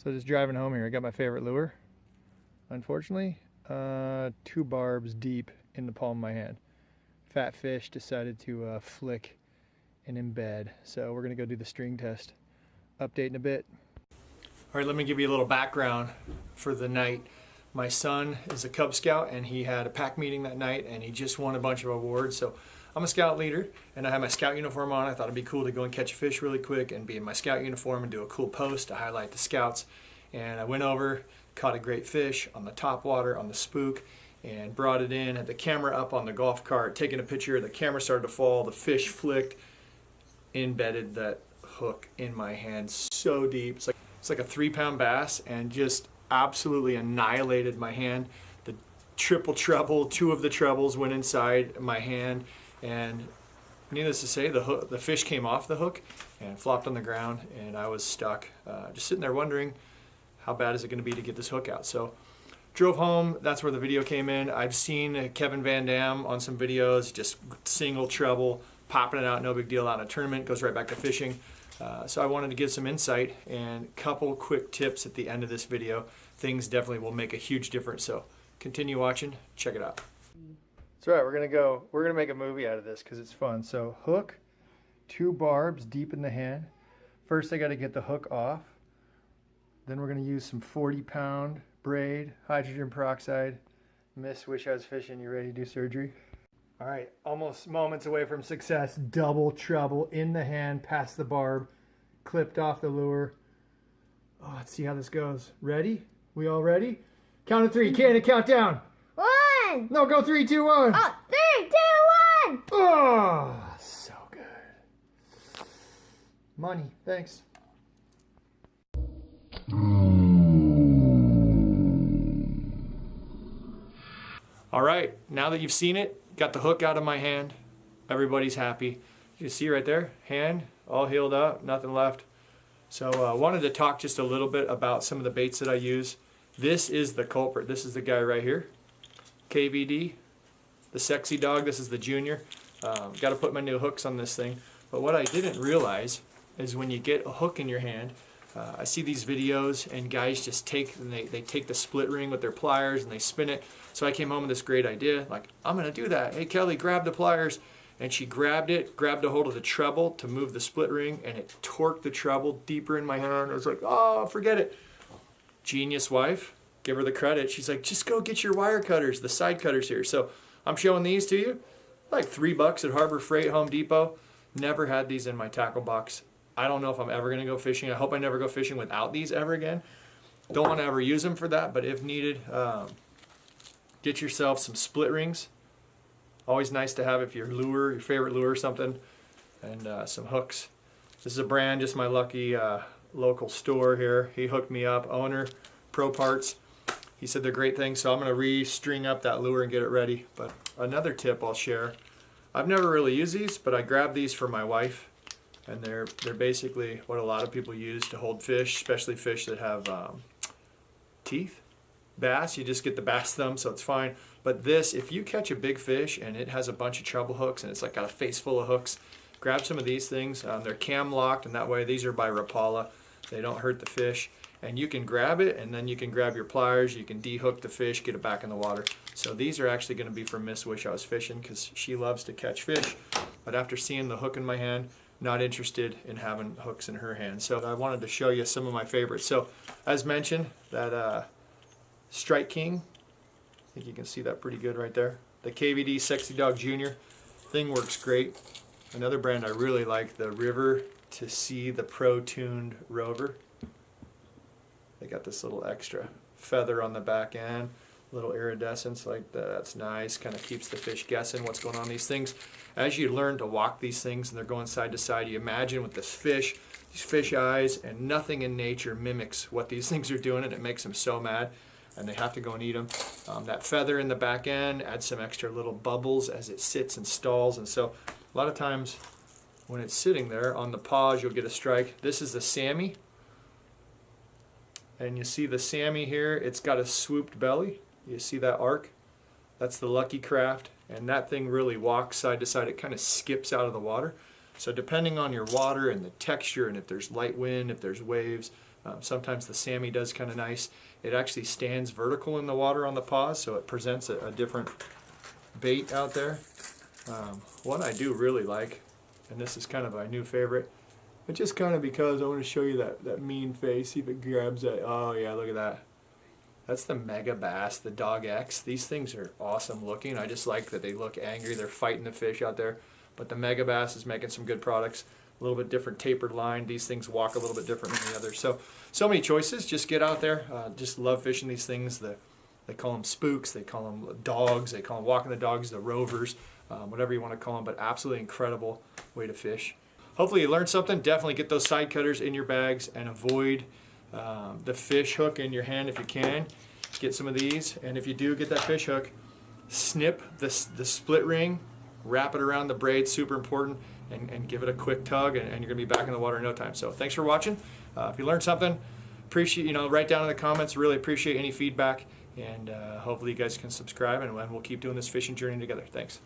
So just driving home here, I got my favorite lure. Unfortunately, 2 barbs deep in the palm of my hand. Fat fish decided to flick and embed. So we're gonna go do the string test. Update in a bit. All right, let me give you a little background for the night. My son is a Cub Scout and he had a pack meeting that night and he just won a bunch of awards. So I'm a scout leader and I have my scout uniform on. I thought it'd be cool to go and catch a fish really quick and be in my scout uniform and do a cool post to highlight the scouts. And I went over, caught a great fish on the topwater on the spook and brought it in, had the camera up on the golf cart, taking a picture. The camera started to fall, the fish flicked, embedded that hook in my hand so deep. It's like a 3-pound bass and just absolutely annihilated my hand. The triple treble, 2 of the trebles went inside my hand, and needless to say, the fish came off the hook and flopped on the ground, and I was stuck, just sitting there wondering how bad is it going to be to get this hook out. So drove home, that's where the video came in. I've seen Kevin Van Dam on some videos, just single treble, popping it out, no big deal, out in a tournament, goes right back to fishing. So I wanted to give some insight and a couple quick tips at the end of this video. Things definitely will make a huge difference, so continue watching, check it out. That's right, we're gonna make a movie out of this because it's fun. So hook, 2 barbs deep in the hand. First I gotta get the hook off. Then we're gonna use some 40-pound braid, hydrogen peroxide. Miss, wish I was fishing, you ready to do surgery? All right, almost moments away from success. Double treble in the hand, past the barb, clipped off the lure. Oh, let's see how this goes. Ready? We all ready? Count of 3. Canada, count down. 1. No, go 3, 2, 1. Oh, 3, 2, 1. Oh, so good. Money, thanks. All right, now that you've seen it, got the hook out of my hand, everybody's happy. You see right there, hand all healed up, nothing left. So I wanted to talk just a little bit about some of the baits that I use. This is the culprit. This is the guy right here, KVD, the sexy dog. This is the junior. Got to put my new hooks on this thing. But what I didn't realize is when you get a hook in your hand, I see these videos and guys just take and they take the split ring with their pliers and they spin it. So I came home with this great idea, like, I'm gonna do that. Hey Kelly, grab the pliers. And she grabbed a hold of the treble to move the split ring, and it torqued the treble deeper in my hand. I was like, oh, forget it. Genius wife, give her the credit. She's like, just go get your wire cutters, the side cutters here. So I'm showing these to you, like $3 at Harbor Freight, Home Depot. Never had these in my tackle box. I don't know if I'm ever gonna go fishing. I hope I never go fishing without these ever again. Don't wanna ever use them for that, but if needed, get yourself some split rings. Always nice to have if your lure, your favorite lure or something, and some hooks. This is a brand, just my lucky local store here. He hooked me up, owner, Pro Parts. He said they're great things, so I'm gonna re-string up that lure and get it ready. But another tip I'll share, I've never really used these, but I grabbed these for my wife, and they're basically what a lot of people use to hold fish, especially fish that have teeth. Bass, you just get the bass thumb, so it's fine. But this, if you catch a big fish and it has a bunch of treble hooks and it's like got a face full of hooks, grab some of these things. They're cam locked, and that way these are by Rapala. They don't hurt the fish, and you can grab it and then you can grab your pliers, you can de-hook the fish, get it back in the water. So these are actually going to be for Miss Wish I Was Fishing because she loves to catch fish, but after seeing the hook in my hand, not interested in having hooks in her hand. So I wanted to show you some of my favorites. So as mentioned, that Strike King, I think you can see that pretty good right there. The KVD Sexy Dog Junior thing works great. Another brand I really like, the River to See the Pro Tuned Rover. They got this little extra feather on the back end, little iridescence like that. That's nice, kind of keeps the fish guessing what's going on. These things, as you learn to walk these things and they're going side to side, you imagine with this fish, these fish eyes, and nothing in nature mimics what these things are doing, and it makes them so mad. And they have to go and eat them. That feather in the back end adds some extra little bubbles as it sits and stalls. And so a lot of times when it's sitting there on the paws, you'll get a strike. This is the Sammy. And you see the Sammy here, it's got a swooped belly. You see that arc? That's the Lucky Craft. And that thing really walks side to side. It kind of skips out of the water. So depending on your water and the texture, and if there's light wind, if there's waves, Sometimes the Sammy does kind of nice. It actually stands vertical in the water on the paws, so it presents a different bait out there. One I do really like, and this is kind of my new favorite, but just kind of because I want to show you that mean face, see if it grabs that. Oh yeah, look at that. That's the Mega Bass, the Dog X. These things are awesome looking. I just like that they look angry. They're fighting the fish out there. But the Mega Bass is making some good products. A little bit different tapered line. These things walk a little bit different than the others. So many choices. Just get out there. Just love fishing these things. They call them spooks. They call them dogs. They call them walking the dogs, the rovers, whatever you want to call them. But absolutely incredible way to fish. Hopefully you learned something. Definitely get those side cutters in your bags and avoid the fish hook in your hand if you can. Get some of these, and if you do get that fish hook, snip the split ring, wrap it around the braid, super important, and give it a quick tug, and you're gonna be back in the water in no time. So thanks for watching. If you learned something, appreciate, write down in the comments. Really appreciate any feedback, and hopefully you guys can subscribe, and we'll keep doing this fishing journey together. Thanks.